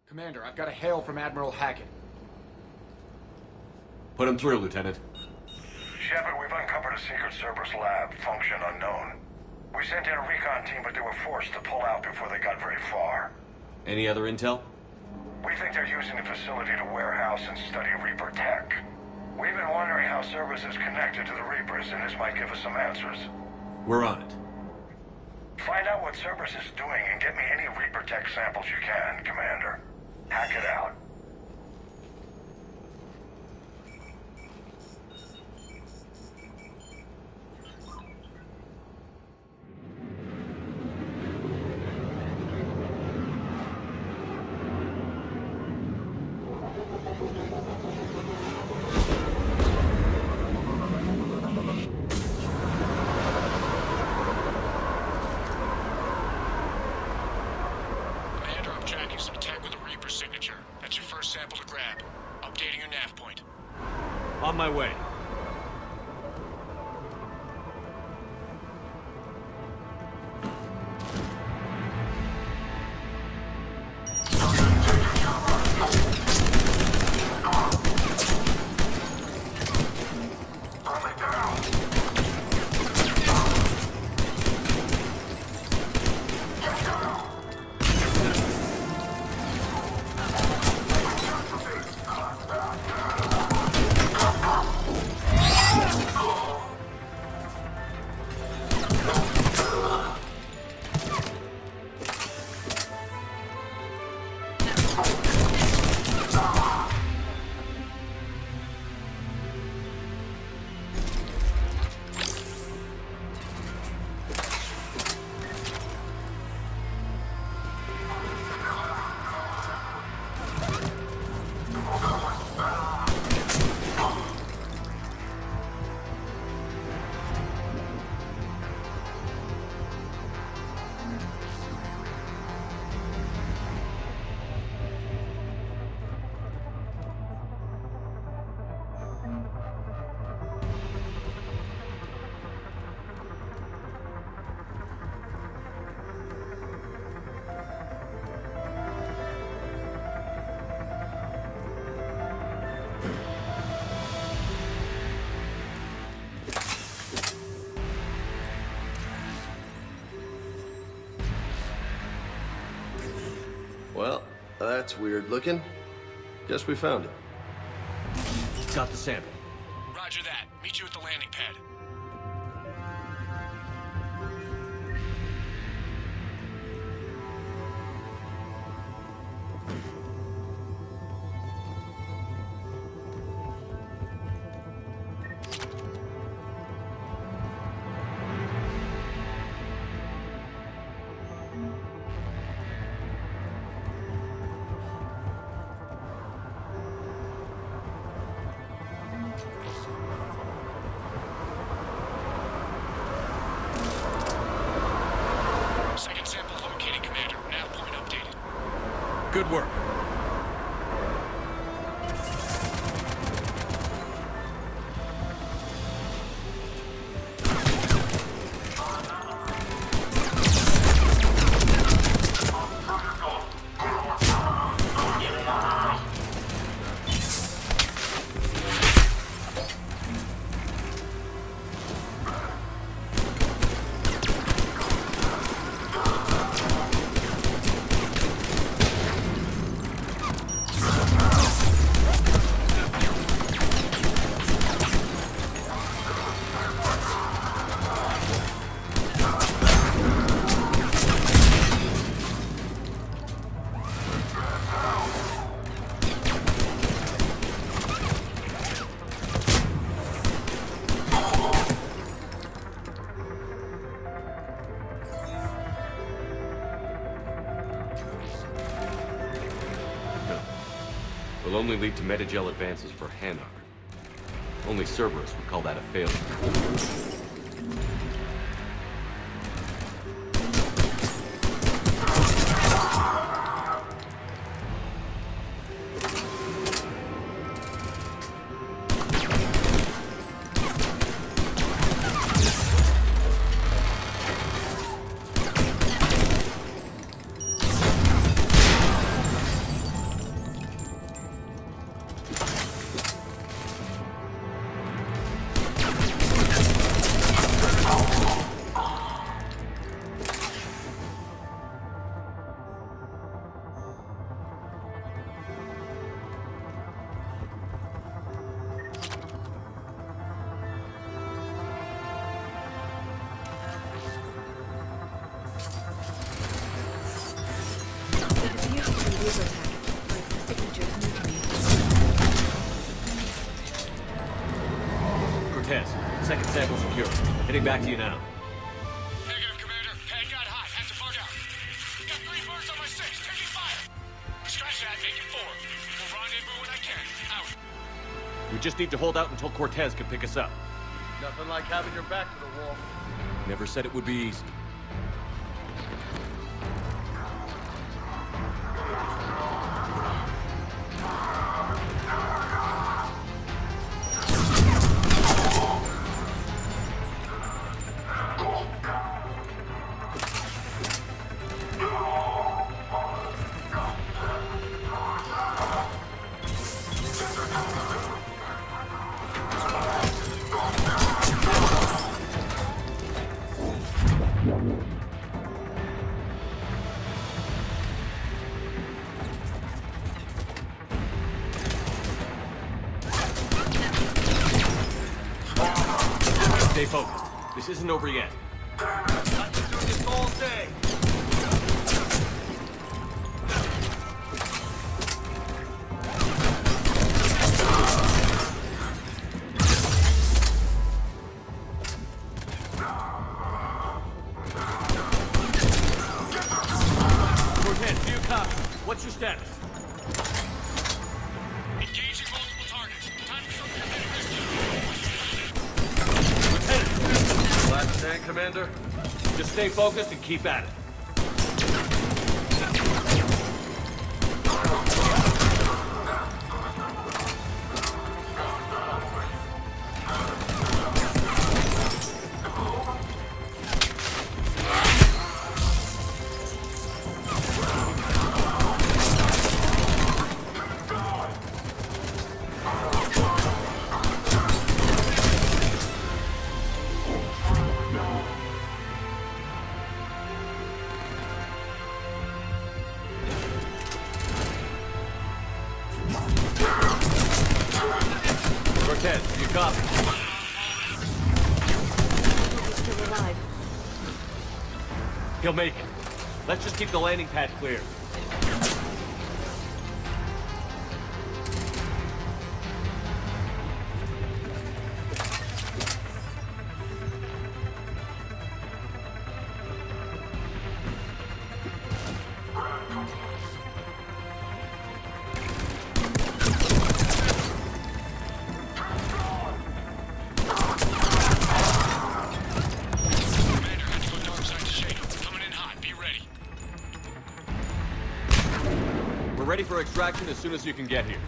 Commander, I've got a hail from Admiral Hackett. Put him through, Lieutenant. Shepard, we've uncovered a Secret Service lab, function unknown. We sent in a recon team, but they were forced to pull out before they got very far. Any other intel? We think they're using the facility to warehouse and study Reaper tech. We've been wondering how Service is connected to the Reapers, and this might give us some answers. We're on it. Find out what Service is doing and get me any Reaper tech samples you can, Commander. Hack it out. On my way. Well, that's weird looking. Guess we found it. Got the sample. Roger that. Meet you at the landing pad. Good work. Will only lead to metagel advances for Hanar. Only Cerberus would call that a failure. Second sample secure. Heading back to you now. Negative, Commander. Pad got hot. Have to bug out. Got 3 birds on my 6. Taking fire. Scratch that. Make it 4. We'll rendezvous when I can. Out. We just need to hold out until Cortez can pick us up. Nothing like having your back to the wall. Never said it would be easy. Stay focused. This isn't over yet. I've been doing this all day. Cortez, do you copy? What's your status? Engaging multiple targets. Time for something to hit this. Last stand, Commander. Just stay focused and keep at it. Cortez, do you copy? Still alive. He'll make it. Let's just keep the landing pad clear. Commander, had to go dark side to shake him. Coming in hot. Be ready. We're ready for extraction as soon as you can get here.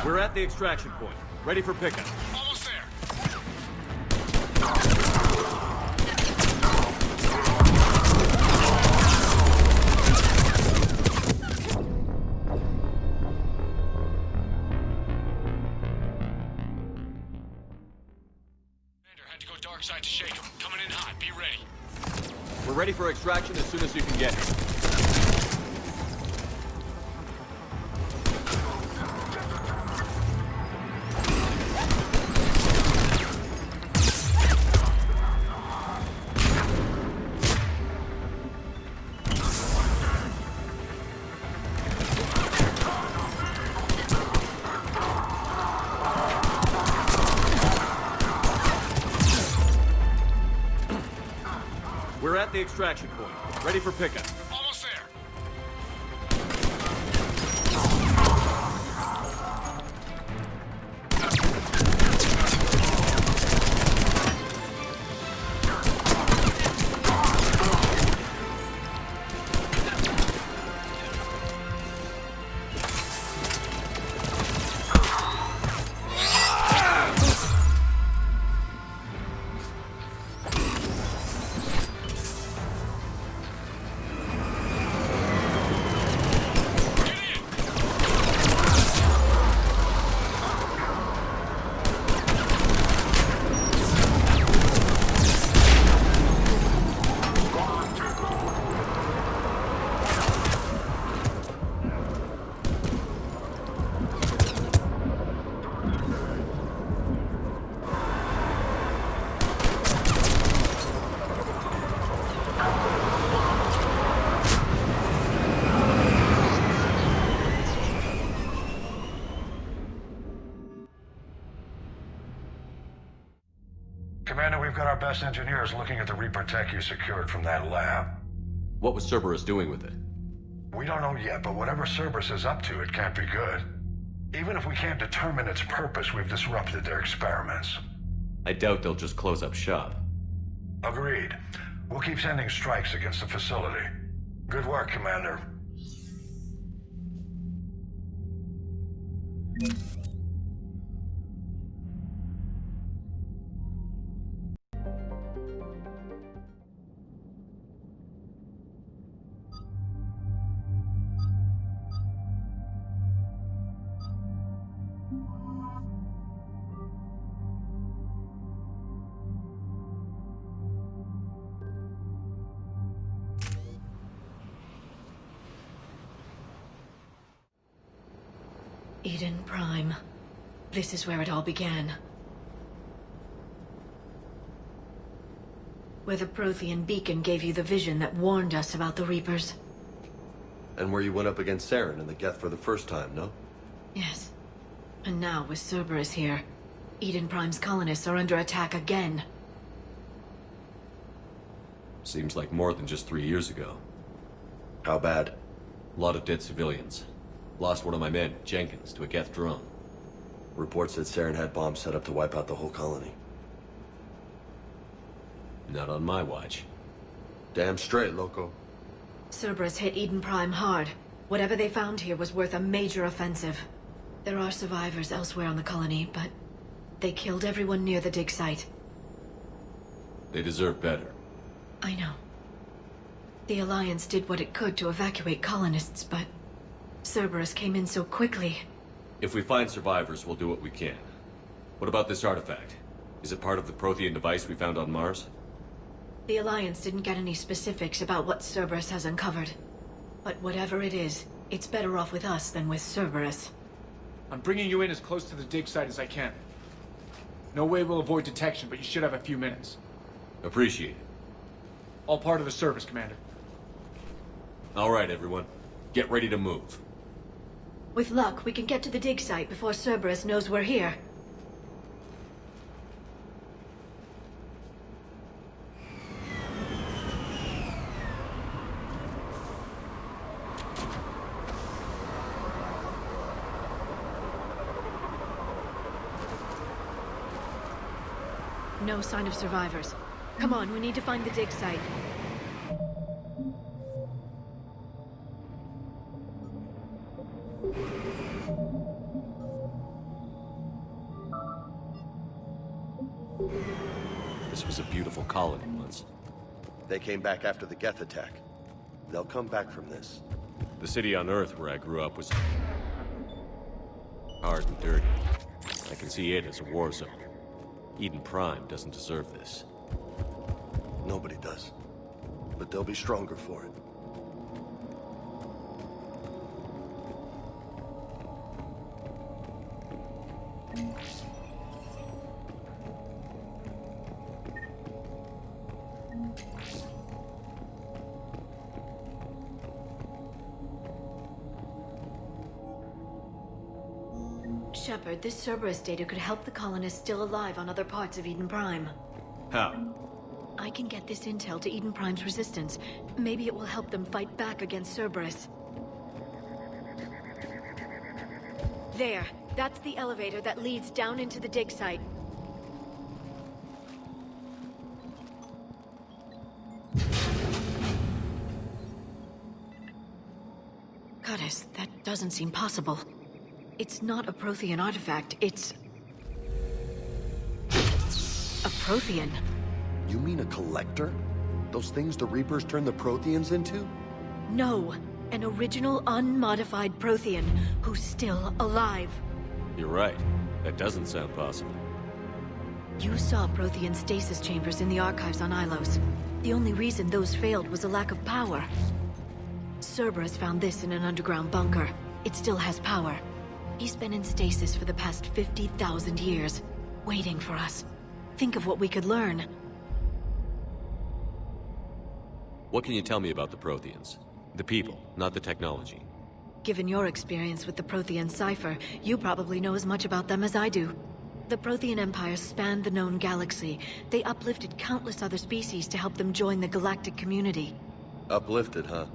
We're at the extraction point. Ready for pickup. Almost there. Commander, had to go dark side to shake him. Coming in hot. Be ready. We're ready for extraction as soon as you can get here. the extraction point. Ready for pickup. Almost there. Commander, we've got our best engineers looking at the Reaper tech you secured from that lab. What was Cerberus doing with it? We don't know yet, but whatever Cerberus is up to, it can't be good. Even if we can't determine its purpose, we've disrupted their experiments. I doubt they'll just close up shop. Agreed. We'll keep sending strikes against the facility. Good work, Commander. Eden Prime. This is where it all began. Where the Prothean beacon gave you the vision that warned us about the Reapers. And where you went up against Saren and the Geth for the first time, no? Yes. And now, with Cerberus here, Eden Prime's colonists are under attack again. Seems like more than just 3 years ago. How bad? A lot of dead civilians. Lost one of my men, Jenkins, to a Geth drone. Reports said Saren had bombs set up to wipe out the whole colony. Not on my watch. Damn straight, loco. Cerberus hit Eden Prime hard. Whatever they found here was worth a major offensive. There are survivors elsewhere on the colony, but they killed everyone near the dig site. They deserve better. I know. The Alliance did what it could to evacuate colonists, but Cerberus came in so quickly. If we find survivors, we'll do what we can. What about this artifact? Is it part of the Prothean device we found on Mars? The Alliance didn't get any specifics about what Cerberus has uncovered. But whatever it is, it's better off with us than with Cerberus. I'm bringing you in as close to the dig site as I can. No way we'll avoid detection, but you should have a few minutes. Appreciate it. All part of the service, Commander. All right, everyone. Get ready to move. With luck, we can get to the dig site before Cerberus knows we're here. No sign of survivors. Come on, we need to find the dig site. This was a beautiful colony once. They came back after the Geth attack. They'll come back from this. The city on Earth where I grew up was hard and dirty. I can see it as a war zone. Eden Prime doesn't deserve this. Nobody does. But they'll be stronger for it. Shepard, this Cerberus data could help the colonists still alive on other parts of Eden Prime. How? I can get this intel to Eden Prime's resistance. Maybe it will help them fight back against Cerberus. There. That's the elevator that leads down into the dig site. Goddess, that doesn't seem possible. It's not a Prothean artifact, it's... a Prothean. You mean a collector? Those things the Reapers turn the Protheans into? No, an original unmodified Prothean who's still alive. You're right. That doesn't sound possible. You saw Prothean stasis chambers in the archives on Ilos. The only reason those failed was a lack of power. Cerberus found this in an underground bunker. It still has power. He's been in stasis for the past 50,000 years, waiting for us. Think of what we could learn. What can you tell me about the Protheans? The people, not the technology. Given your experience with the Prothean cipher, you probably know as much about them as I do. The Prothean Empire spanned the known galaxy. They uplifted countless other species to help them join the galactic community. Uplifted, huh?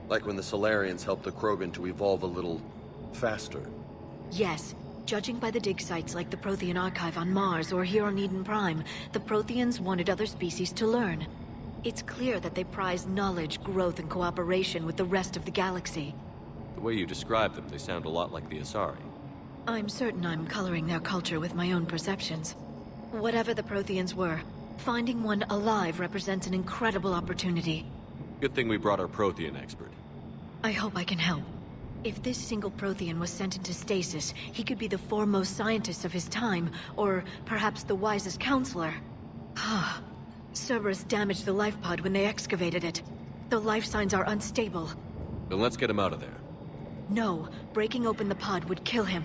Like when the Solarians helped the Krogan to evolve a little... faster. Yes. Judging by the dig sites like the Prothean Archive on Mars or here on Eden Prime, the Protheans wanted other species to learn. It's clear that they prize knowledge, growth, and cooperation with the rest of the galaxy. The way you describe them, they sound a lot like the Asari. I'm certain I'm coloring their culture with my own perceptions. Whatever the Protheans were, finding one alive represents an incredible opportunity. Good thing we brought our Prothean expert. I hope I can help. If this single Prothean was sent into stasis, he could be the foremost scientist of his time, or perhaps the wisest counselor. Cerberus damaged the life pod when they excavated it. The life signs are unstable. Then let's get him out of there. No, breaking open the pod would kill him.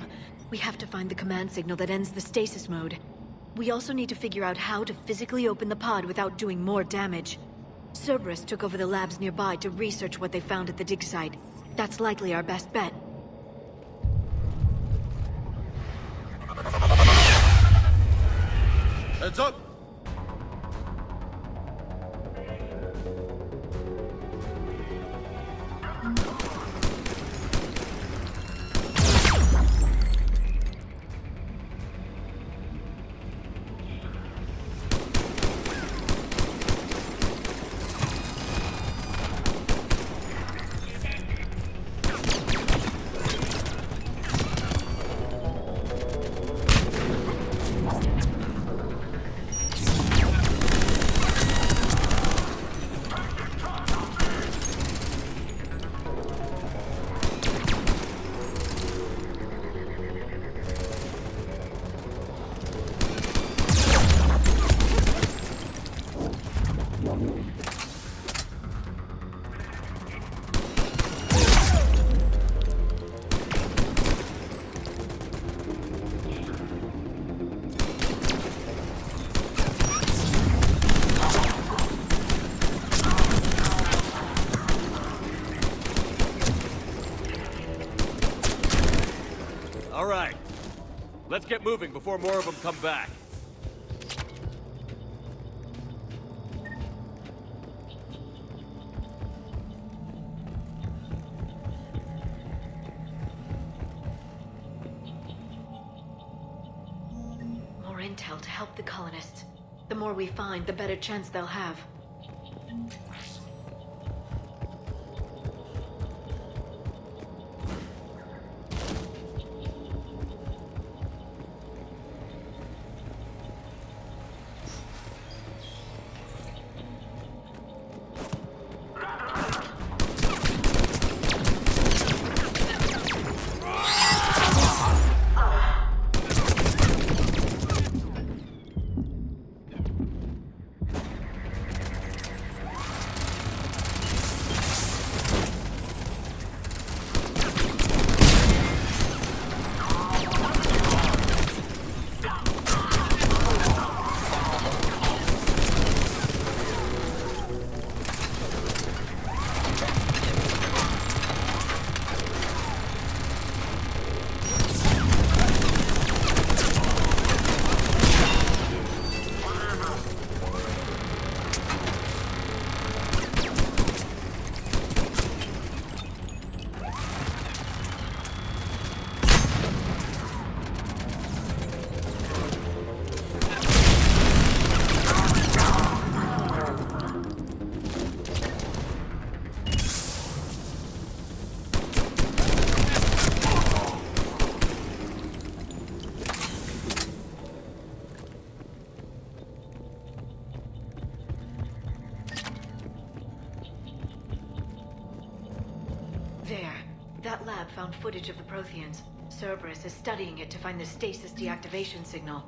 We have to find the command signal that ends the stasis mode. We also need to figure out how to physically open the pod without doing more damage. Cerberus took over the labs nearby to research what they found at the dig site. That's likely our best bet. Heads up! All right. Let's get moving before more of them come back. More intel to help the colonists. The more we find, the better chance they'll have. That lab found footage of the Protheans. Cerberus is studying it to find the stasis deactivation signal.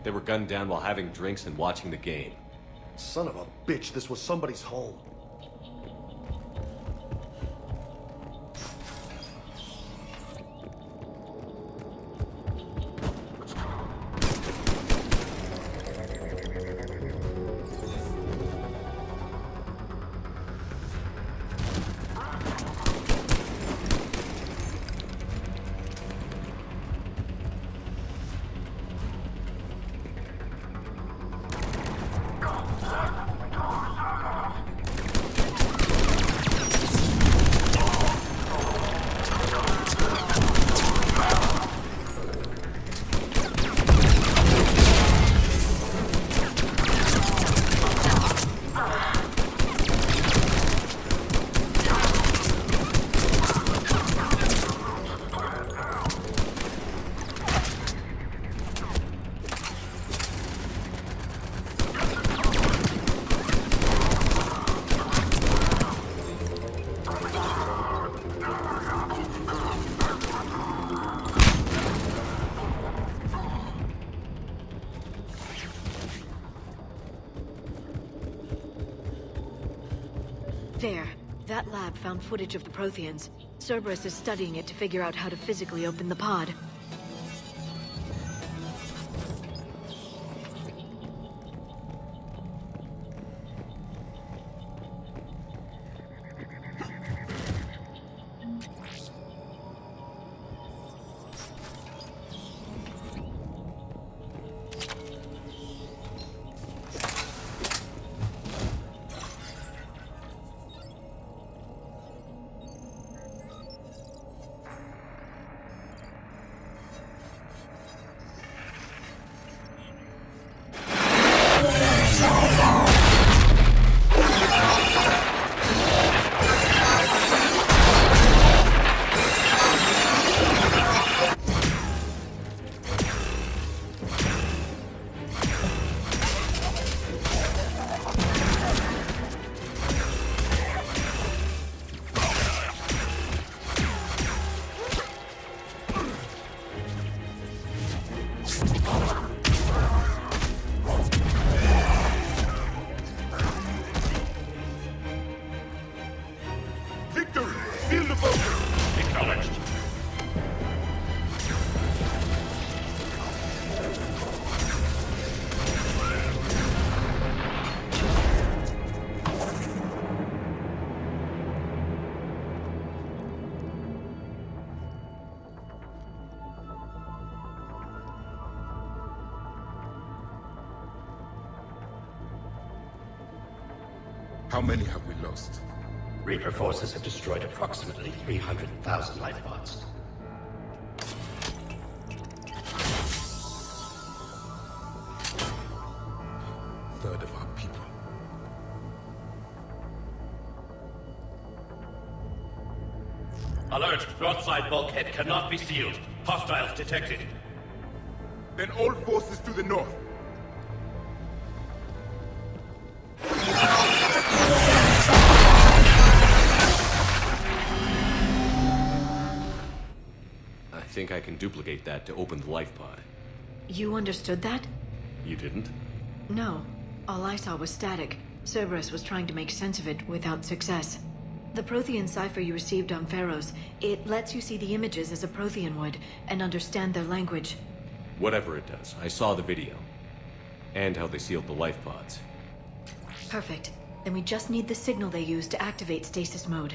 They were gunned down while having drinks and watching the game. Son of a bitch, this was somebody's home. There. That lab found footage of the Protheans. Cerberus is studying it to figure out how to physically open the pod. How many have we lost? Reaper forces have destroyed approximately 300,000 life pods. Third of our people. Alert! Broadside bulkhead cannot be sealed. Hostiles detected. Then all forces to the north. I think I can duplicate that to open the life pod. You understood that? You didn't? No. All I saw was static. Cerberus was trying to make sense of it without success. The Prothean cipher you received on Pharaohs, it lets you see the images as a Prothean would, and understand their language. Whatever it does, I saw the video. And how they sealed the life pods. Perfect. Then we just need the signal they use to activate stasis mode.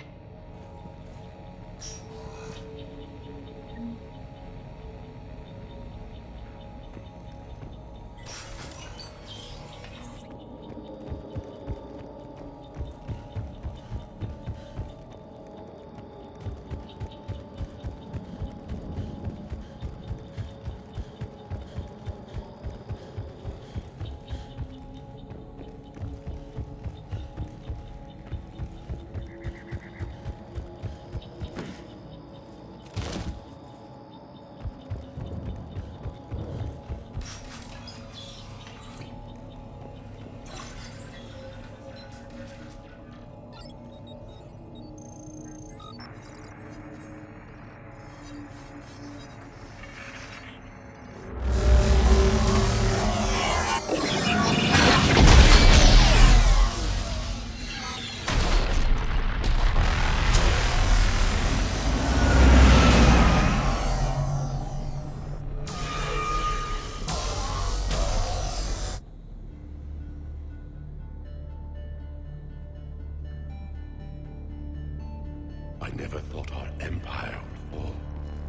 I never thought our empire would fall.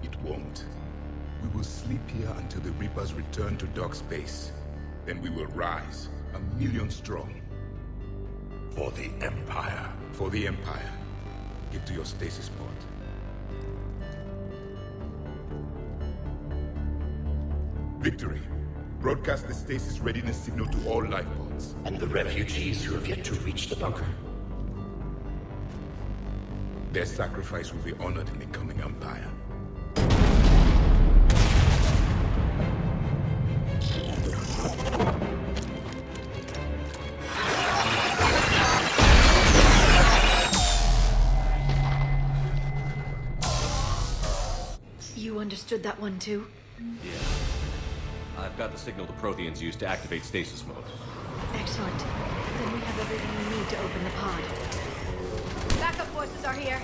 It won't. We will sleep here until the Reapers return to dark space. Then we will rise, 1,000,000 strong. For the Empire. For the Empire. Get to your stasis pod. Victory. Broadcast the stasis readiness signal to all life pods. And the refugees who have yet to reach the bunker. Their sacrifice will be honored in the coming Empire. You understood that one too? Yeah. I've got the signal the Protheans use to activate stasis mode. Excellent. Then we have everything we need to open the pod. Backup forces are here.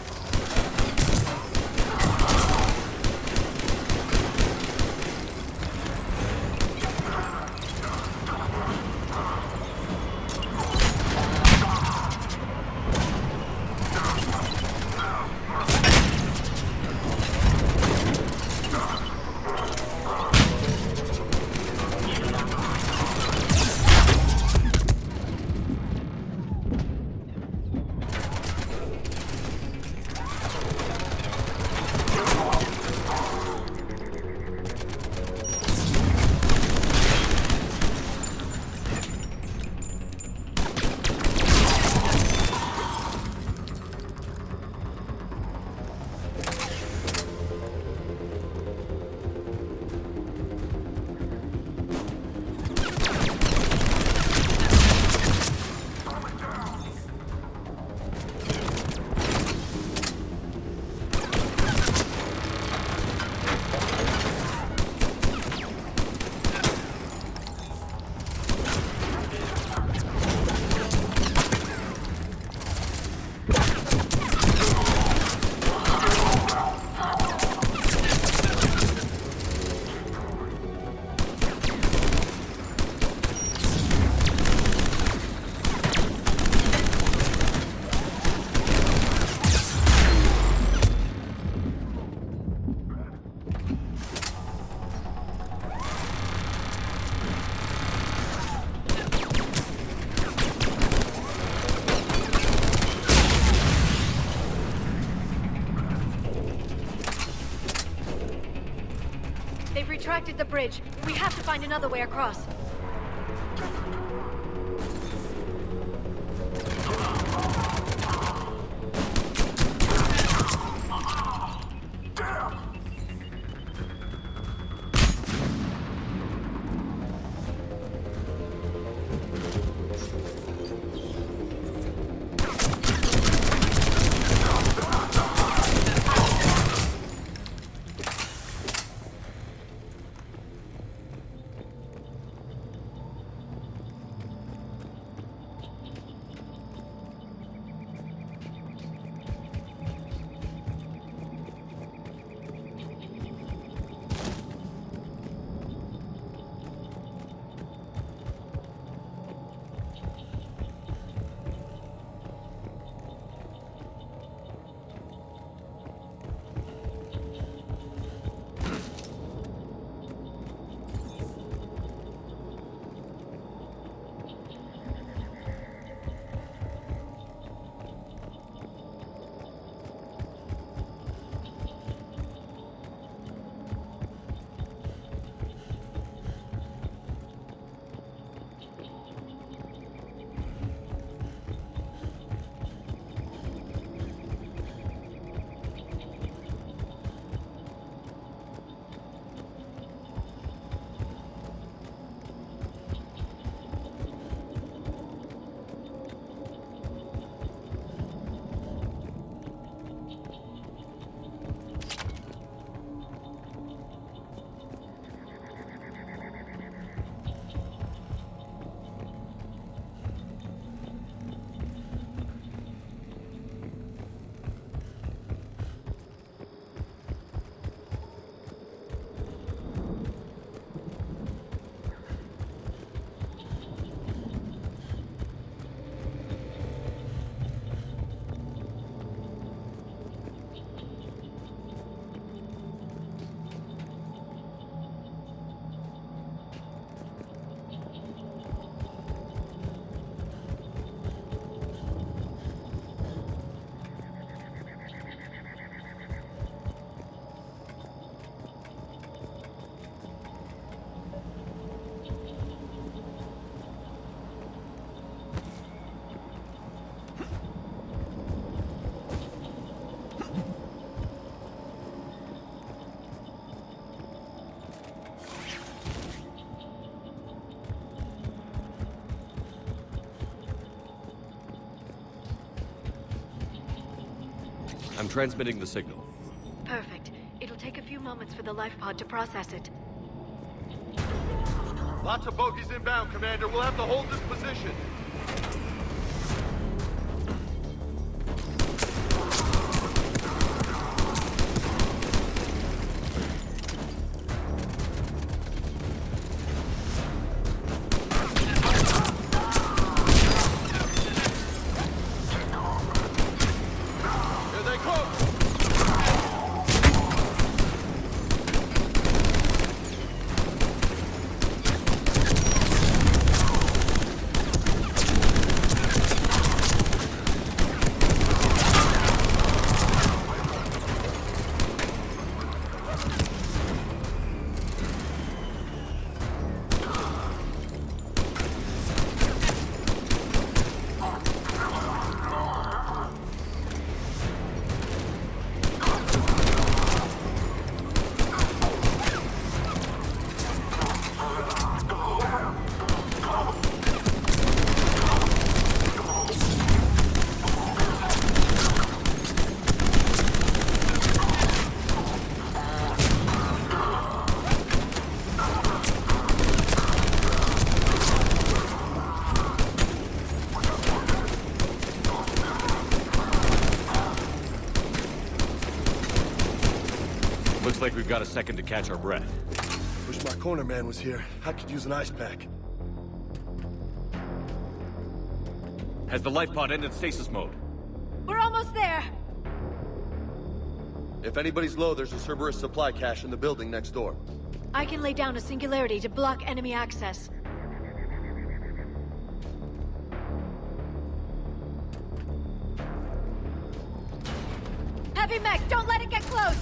They've retracted the bridge. We have to find another way across. I'm transmitting the signal. Perfect. It'll take a few moments for the life pod to process it. Lots of bogies inbound, Commander. We'll have to hold this position. Looks like we've got a second to catch our breath. Wish my corner man was here. I could use an ice pack. Has the life pod ended stasis mode? We're almost there! If anybody's low, there's a Cerberus supply cache in the building next door. I can lay down a singularity to block enemy access. Heavy mech, don't let it get close!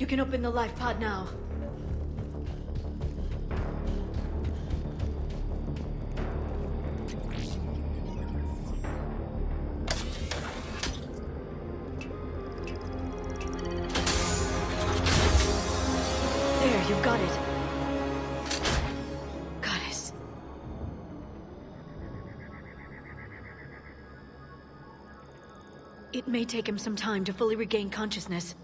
You can open the life pod now. There, you've got it. Goddess. It may take him some time to fully regain consciousness.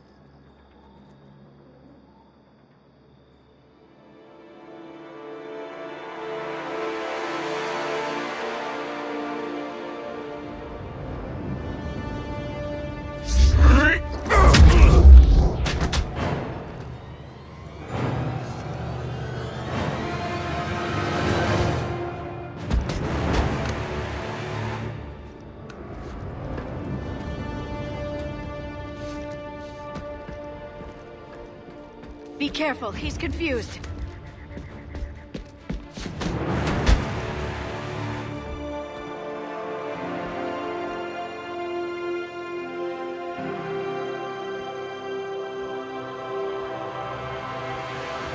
Be careful, he's confused.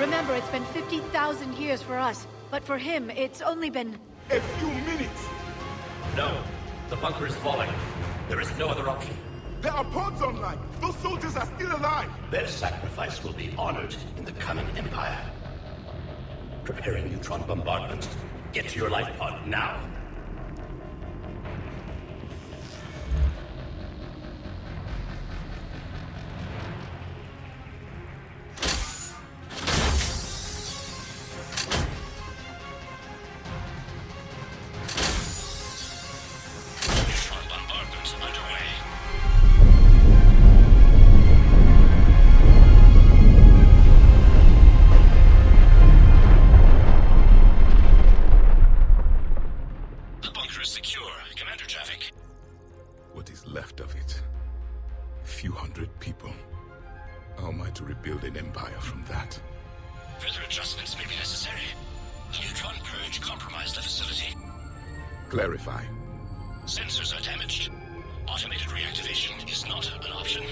Remember, it's been 50,000 years for us, but for him, it's only been... A few minutes! No. The bunker is falling. There is no other option. There are pods online! Those soldiers are still alive! Their sacrifice will be honored in the coming Empire. Preparing neutron bombardment. Get to your life pod now. Clarify. Sensors are damaged. Automated reactivation is not an option.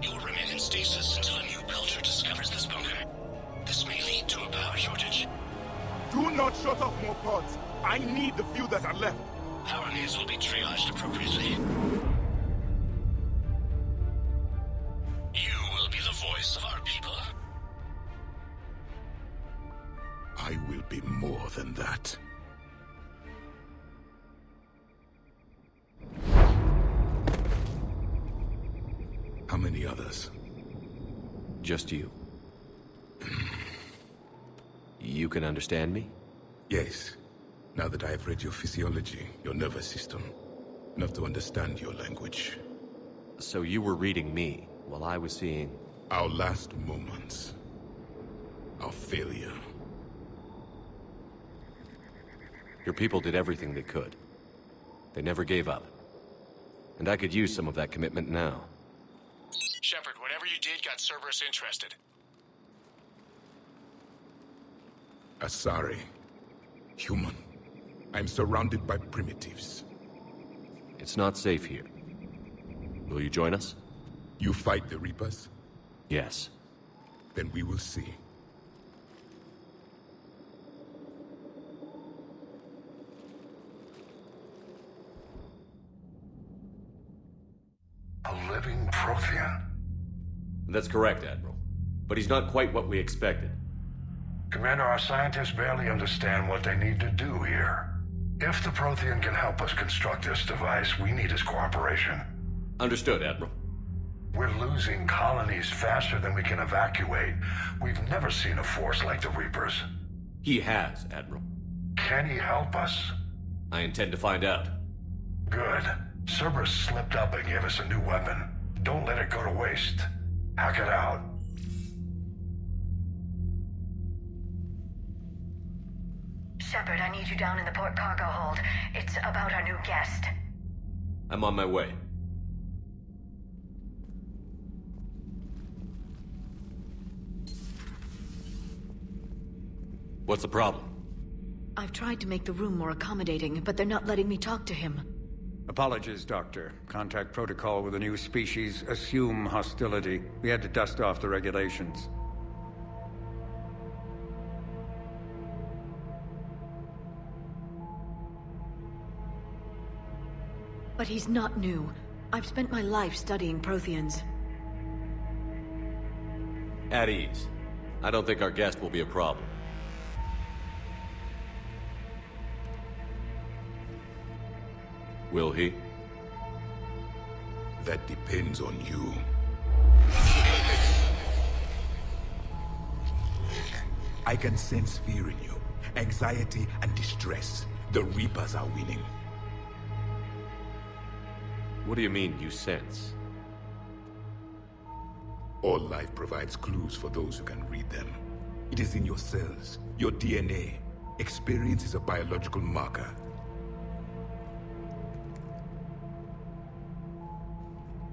You will remain in stasis until a new culture discovers this bunker. This may lead to a power shortage. Do not shut off more pods. I need the few that are left. Power needs will be triaged appropriately. You will be the voice of our people. I will be more than that. How many others? Just you. You can understand me? Yes. Now that I have read your physiology, your nervous system, enough to understand your language. So you were reading me, while I was seeing... Our last moments. Our failure. Your people did everything they could. They never gave up. And I could use some of that commitment now. Shepard, whatever you did got Cerberus interested. Asari. Human. I'm surrounded by primitives. It's not safe here. Will you join us? You fight the Reapers? Yes. Then we will see. A living Prothean? That's correct, Admiral. But he's not quite what we expected. Commander, our scientists barely understand what they need to do here. If the Prothean can help us construct this device, we need his cooperation. Understood, Admiral. We're losing colonies faster than we can evacuate. We've never seen a force like the Reapers. He has, Admiral. Can he help us? I intend to find out. Good. Cerberus slipped up and gave us a new weapon. Don't let it go to waste. Hack it out. Shepard, I need you down in the port cargo hold. It's about our new guest. I'm on my way. What's the problem? I've tried to make the room more accommodating, but they're not letting me talk to him. Apologies, Doctor. Contact protocol with a new species. Assume hostility. We had to dust off the regulations. But he's not new. I've spent my life studying Protheans. At ease. I don't think our guest will be a problem. Will he? That depends on you. I can sense fear in you. Anxiety and distress. The Reapers are winning. What do you mean, you sense? All life provides clues for those who can read them. It is in your cells, your DNA. Experience is a biological marker.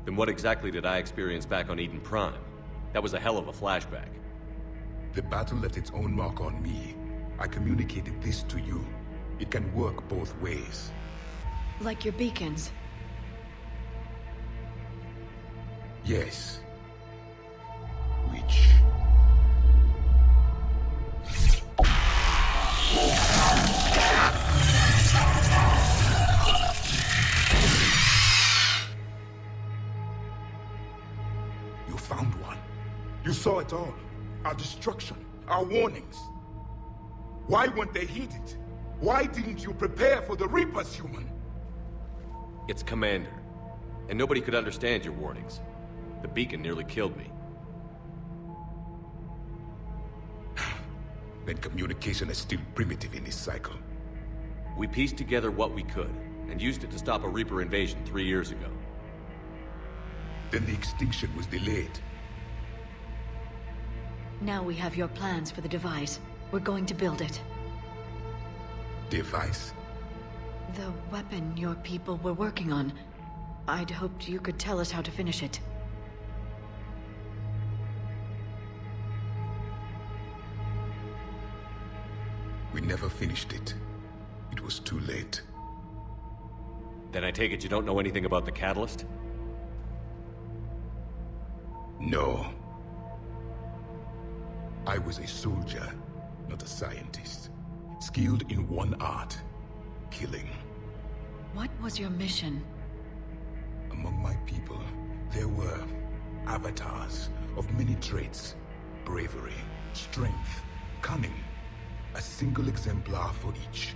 Then what exactly did I experience back on Eden Prime? That was a hell of a flashback. The battle left its own mark on me. I communicated this to you. It can work both ways. Like your beacons. Yes. Which You saw it all. Our destruction, our warnings. Why weren't they heeded? Why didn't you prepare for the Reapers, human? It's Commander. And nobody could understand your warnings. The beacon nearly killed me. Then communication is still primitive in this cycle. We pieced together what we could, and used it to stop a Reaper invasion 3 years ago. Then the extinction was delayed. Now we have your plans for the device. We're going to build it. Device? The weapon your people were working on. I'd hoped you could tell us how to finish it. We never finished it. It was too late. Then I take it you don't know anything about the catalyst? No. I was a soldier, not a scientist. Skilled in one art, killing. What was your mission? Among my people, there were avatars of many traits. Bravery, strength, cunning. A single exemplar for each.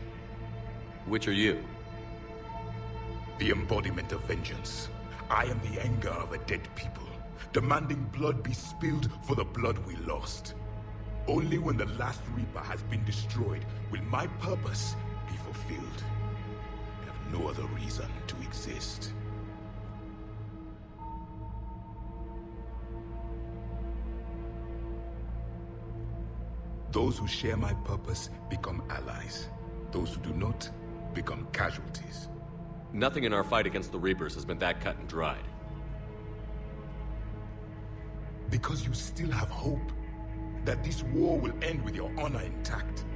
Which are you? The embodiment of vengeance. I am the anger of a dead people, demanding blood be spilled for the blood we lost. Only when the last Reaper has been destroyed will my purpose be fulfilled. I have no other reason to exist. Those who share my purpose become allies. Those who do not become casualties. Nothing in our fight against the Reapers has been that cut and dried. Because you still have hope that this war will end with your honor intact.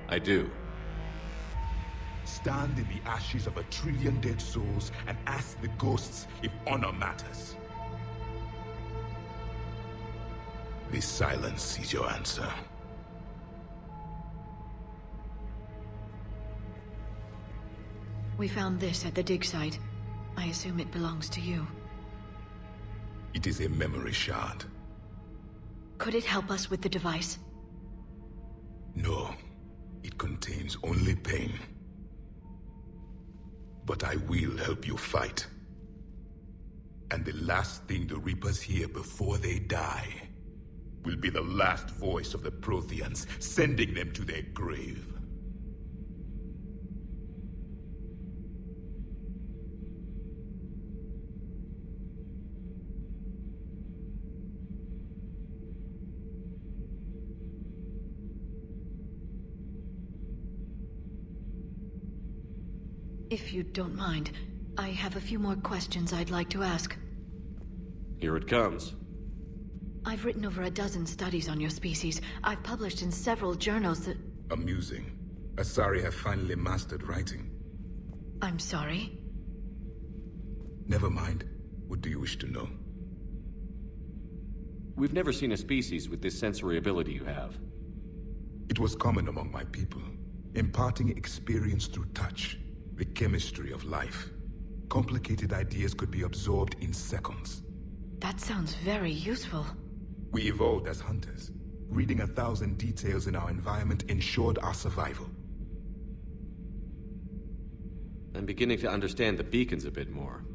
I do. Stand in the ashes of 1 trillion dead souls and ask the ghosts if honor matters. This silence is your answer. We found this at the dig site. I assume it belongs to you. It is a memory shard. Could it help us with the device? No. It contains only pain. But I will help you fight. And the last thing the Reapers hear before they die will be the last voice of the Protheans, sending them to their grave. If you don't mind, I have a few more questions I'd like to ask. Here it comes. I've written over a dozen studies on your species. I've published in several journals that... Amusing. Asari have finally mastered writing. I'm sorry? Never mind. What do you wish to know? We've never seen a species with this sensory ability you have. It was common among my people, imparting experience through touch. The chemistry of life. Complicated ideas could be absorbed in seconds. That sounds very useful. We evolved as hunters. Reading 1,000 details in our environment ensured our survival. I'm beginning to understand the beacons a bit more.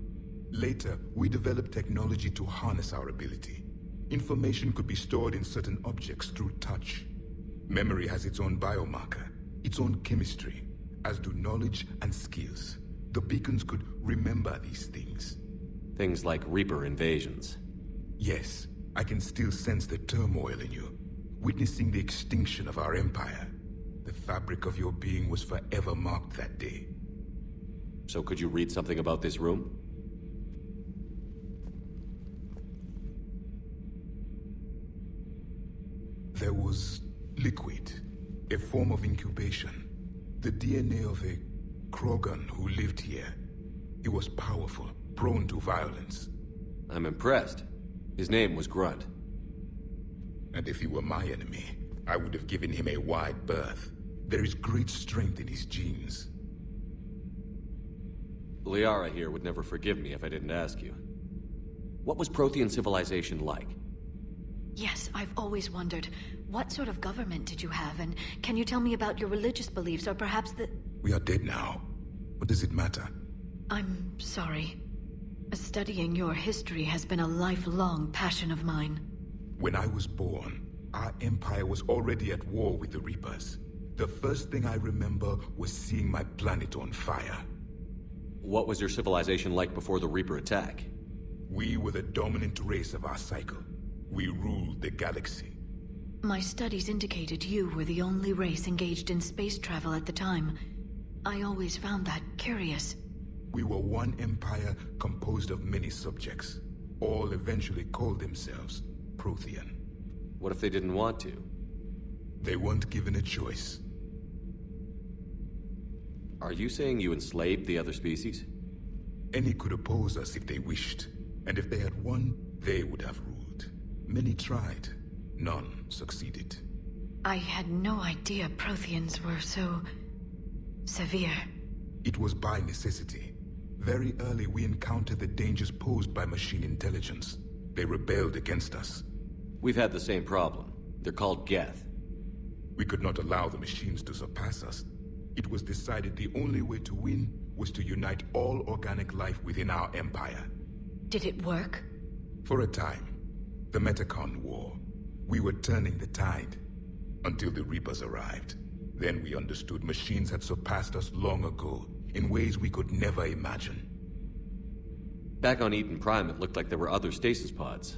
Later, we developed technology to harness our ability. Information could be stored in certain objects through touch. Memory has its own biomarker, its own chemistry. As do knowledge and skills. The beacons could remember these things. Things like Reaper invasions. Yes, I can still sense the turmoil in you. Witnessing the extinction of our empire. The fabric of your being was forever marked that day. So could you read something about this room? There was liquid, a form of incubation. The DNA of a Krogan who lived here. He was powerful, prone to violence. I'm impressed. His name was Grunt. And if he were my enemy, I would have given him a wide berth. There is great strength in his genes. Liara here would never forgive me if I didn't ask you. What was Prothean civilization like? Yes, I've always wondered, what sort of government did you have, and can you tell me about your religious beliefs, or perhaps the... We are dead now. What does it matter? I'm sorry. Studying your history has been a lifelong passion of mine. When I was born, our empire was already at war with the Reapers. The first thing I remember was seeing my planet on fire. What was your civilization like before the Reaper attack? We were the dominant race of our cycle. We ruled the galaxy. My studies indicated you were the only race engaged in space travel at the time. I always found that curious. We were one empire composed of many subjects. All eventually called themselves Prothean. What if they didn't want to? They weren't given a choice. Are you saying you enslaved the other species? Any could oppose us if they wished, and if they had won, they would have ruled. Many tried. None succeeded. I had no idea Protheans were so... severe. It was by necessity. Very early we encountered the dangers posed by machine intelligence. They rebelled against us. We've had the same problem. They're called Geth. We could not allow the machines to surpass us. It was decided the only way to win was to unite all organic life within our empire. Did it work? For a time. The Metacon War. We were turning the tide. Until the Reapers arrived. Then we understood machines had surpassed us long ago, in ways we could never imagine. Back on Eden Prime, it looked like there were other stasis pods.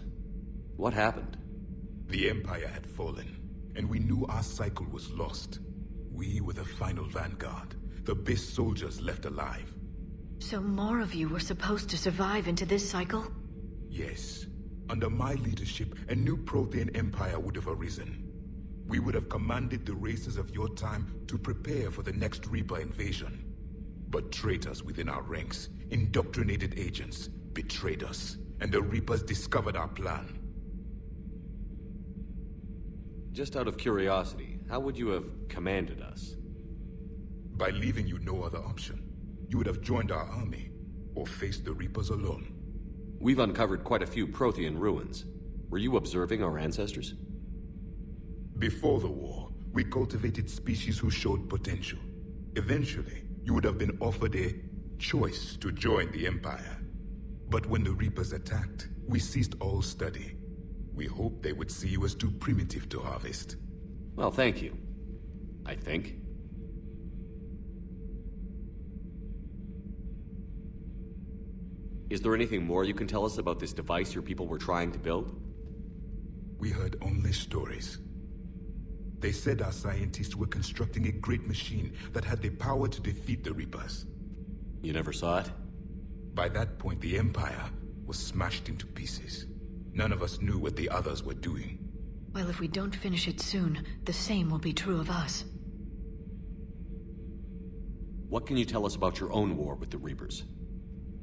What happened? The Empire had fallen, and we knew our cycle was lost. We were the final vanguard, the best soldiers left alive. So more of you were supposed to survive into this cycle? Yes. Under my leadership, a new Prothean empire would have arisen. We would have commanded the races of your time to prepare for the next Reaper invasion. But traitors within our ranks, indoctrinated agents, betrayed us, and the Reapers discovered our plan. Just out of curiosity, how would you have commanded us? By leaving you no other option. You would have joined our army, or faced the Reapers alone. We've uncovered quite a few Prothean ruins. Were you observing our ancestors? Before the war, we cultivated species who showed potential. Eventually, you would have been offered a choice to join the Empire. But when the Reapers attacked, we ceased all study. We hoped they would see you as too primitive to harvest. Well, thank you. I think. Is there anything more you can tell us about this device your people were trying to build? We heard only stories. They said our scientists were constructing a great machine that had the power to defeat the Reapers. You never saw it? By that point, the Empire was smashed into pieces. None of us knew what the others were doing. Well, if we don't finish it soon, the same will be true of us. What can you tell us about your own war with the Reapers?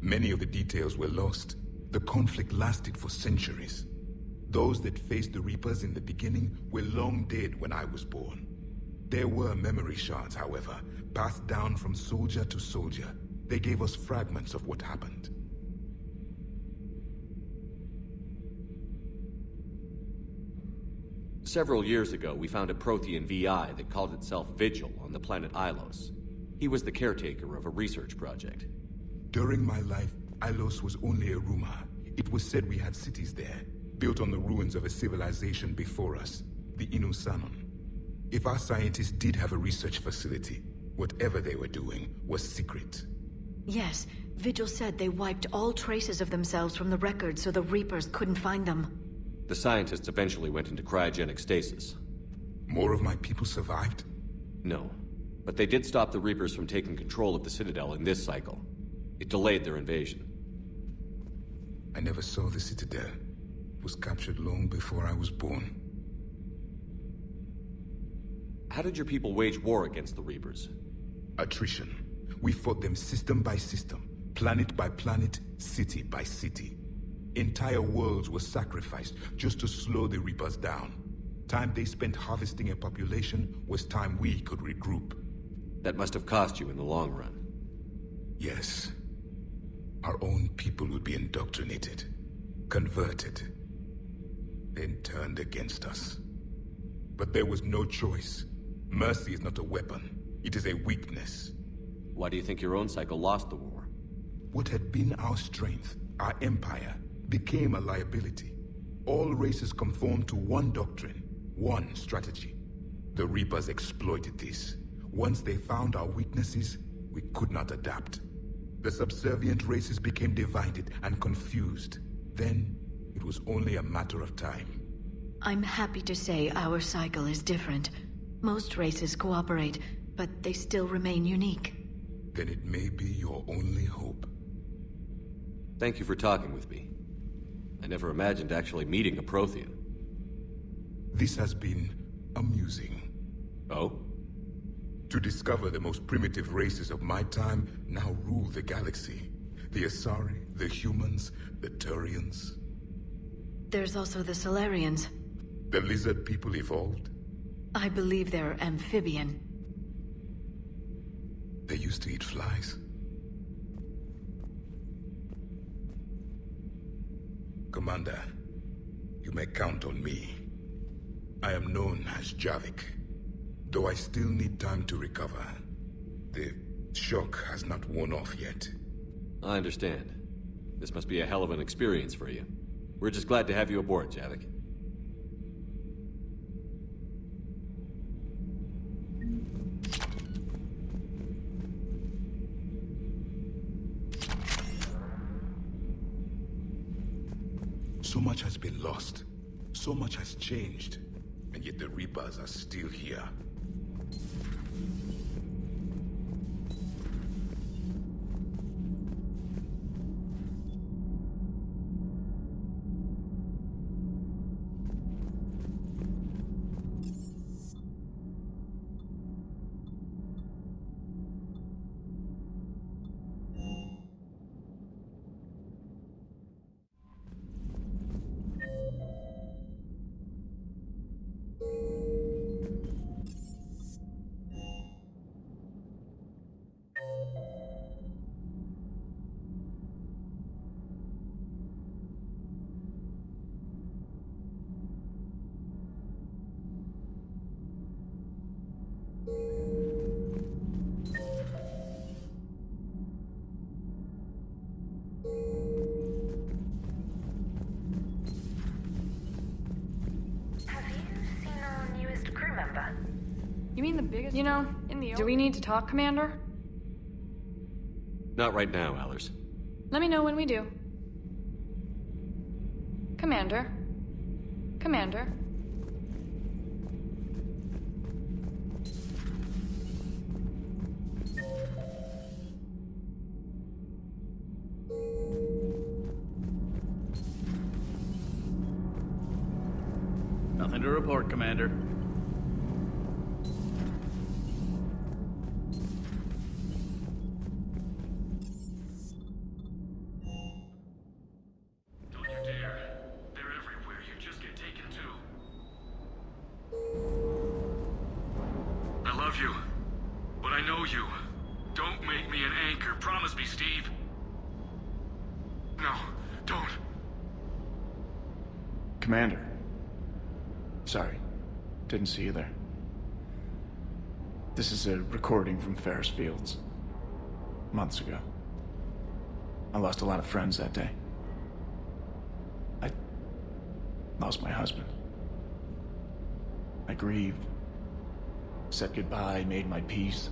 Many of the details were lost. The conflict lasted for centuries. Those that faced the Reapers in the beginning were long dead when I was born. There were memory shards, however, passed down from soldier to soldier. They gave us fragments of what happened. Several years ago, we found a Prothean VI that called itself Vigil on the planet Ilos. He was the caretaker of a research project. During my life, Ilos was only a rumor. It was said we had cities there, built on the ruins of a civilization before us, the Inusanon. If our scientists did have a research facility, whatever they were doing was secret. Yes, Vigil said they wiped all traces of themselves from the records so the Reapers couldn't find them. The scientists eventually went into cryogenic stasis. More of my people survived? No, but they did stop the Reapers from taking control of the Citadel in this cycle. It delayed their invasion. I never saw the Citadel. It was captured long before I was born. How did your people wage war against the Reapers? Attrition. We fought them system by system, planet by planet, city by city. Entire worlds were sacrificed just to slow the Reapers down. Time they spent harvesting a population was time we could regroup. That must have cost you in the long run. Yes. Our own people would be indoctrinated, converted. then turned against us. But there was no choice. Mercy is not a weapon. It is a weakness. Why do you think your own cycle lost the war? What had been our strength, our empire, became a liability. All races conformed to one doctrine, one strategy. The Reapers exploited this. Once they found our weaknesses, we could not adapt. The subservient races became divided and confused. Then, it was only a matter of time. I'm happy to say our cycle is different. Most races cooperate, but they still remain unique. Then it may be your only hope. Thank you for talking with me. I never imagined actually meeting a Prothean. This has been amusing. Oh? To discover the most primitive races of my time now rule the galaxy. The Asari, the humans, the Turians. There's also the Solarians. The lizard people evolved? I believe they're amphibian. They used to eat flies. Commander, you may count on me. I am known as Javik, though I still need time to recover. The shock has not worn off yet. I understand. This must be a hell of an experience for you. We're just glad to have you aboard, Javik. So much has been lost. So much has changed. And yet the Reapers are still here. You mean the biggest? You know, do we need to talk, Commander? Not right now, Allers. Let me know when we do. Commander? Commander? Nothing to report, Commander. Commander. Sorry. Didn't see you there. This is a recording from Ferris Fields. Months ago. I lost a lot of friends that day. I lost my husband. I grieved. Said goodbye, made my peace.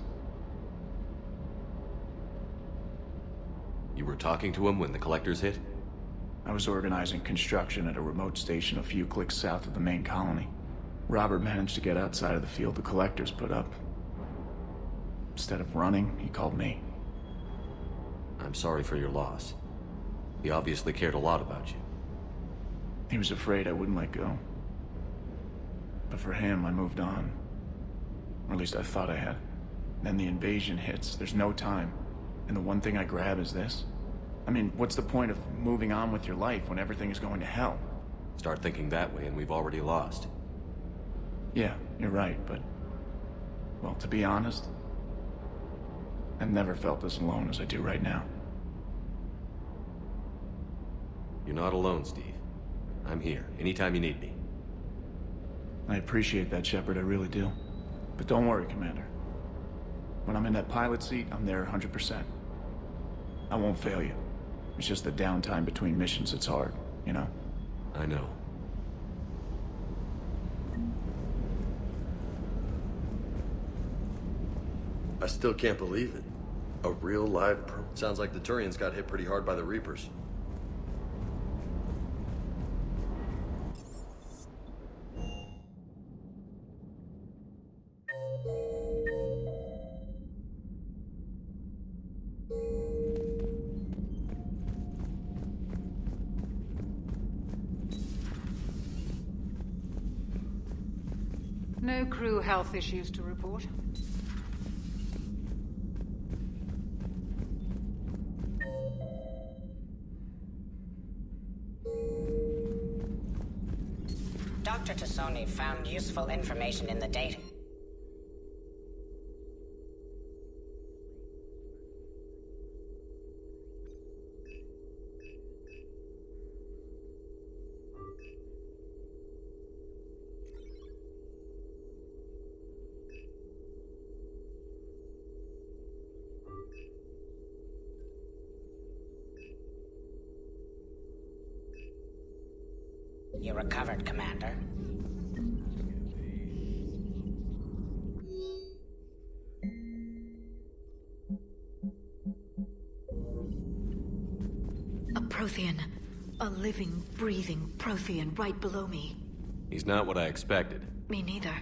You were talking to him when the collectors hit? I was organizing construction at a remote station a few clicks south of the main colony. Robert managed to get outside of the field the collectors put up. Instead of running, he called me. I'm sorry for your loss. He obviously cared a lot about you. He was afraid I wouldn't let go. But for him, I moved on. Or at least I thought I had. Then the invasion hits, there's no time. And the one thing I grab is this. I mean, what's the point of moving on with your life when everything is going to hell? Start thinking that way and we've already lost. Yeah, you're right, but... well, to be honest, I've never felt as alone as I do right now. You're not alone, Steve. I'm here, anytime you need me. I appreciate that, Shepard, I really do. But don't worry, Commander. When I'm in that pilot seat, I'm there 100%. I won't fail you. It's just the downtime between missions that's hard, you know? I know. I still can't believe it. A real live pro. Sounds like the Turians got hit pretty hard by the Reapers. No crew health issues to report. Dr. Tassoni found useful information in the data. You recovered, Commander. A Prothean. A living, breathing Prothean right below me. He's not what I expected. Me neither.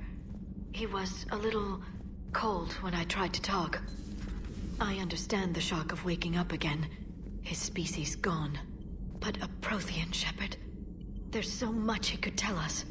He was a little cold when I tried to talk. I understand the shock of waking up again. His species gone. But a Prothean, Shepard. There's so much he could tell us.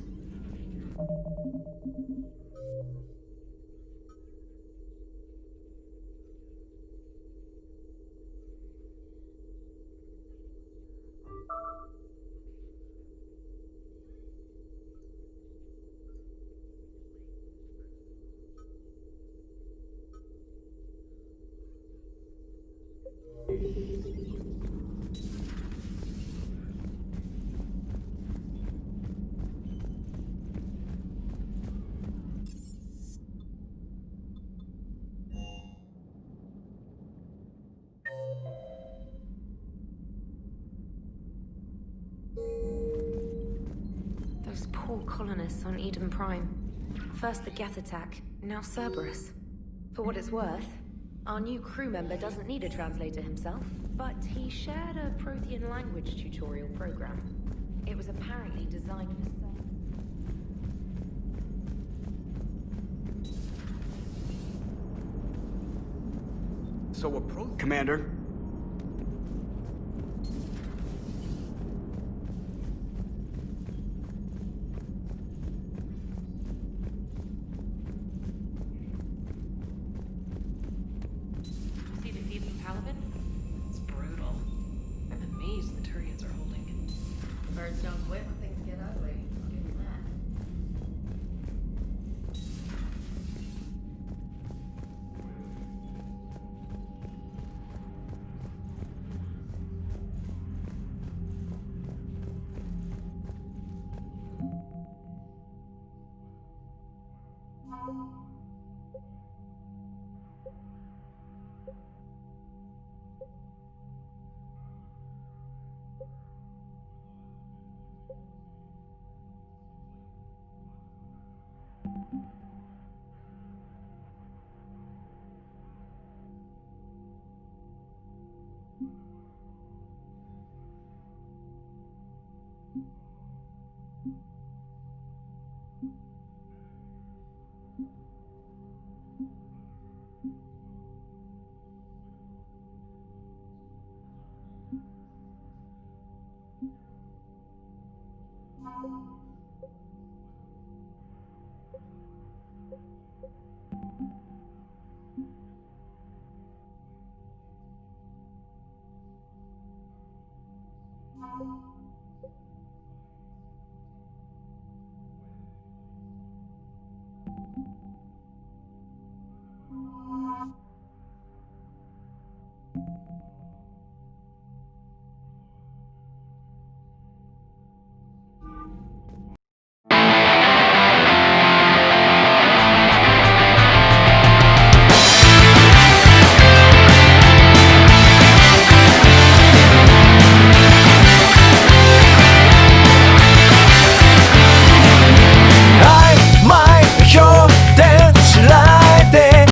Those poor colonists on Eden Prime. First the Geth attack, now Cerberus. For what it's worth, our new crew member doesn't need a translator himself, but he shared a Prothean language tutorial program. It was apparently designed for So a Commander. See the feed from Paladin? It's brutal. I'm amazed the Turians are holding. Birds don't quit when things get ugly. I'll give you that. Thank you.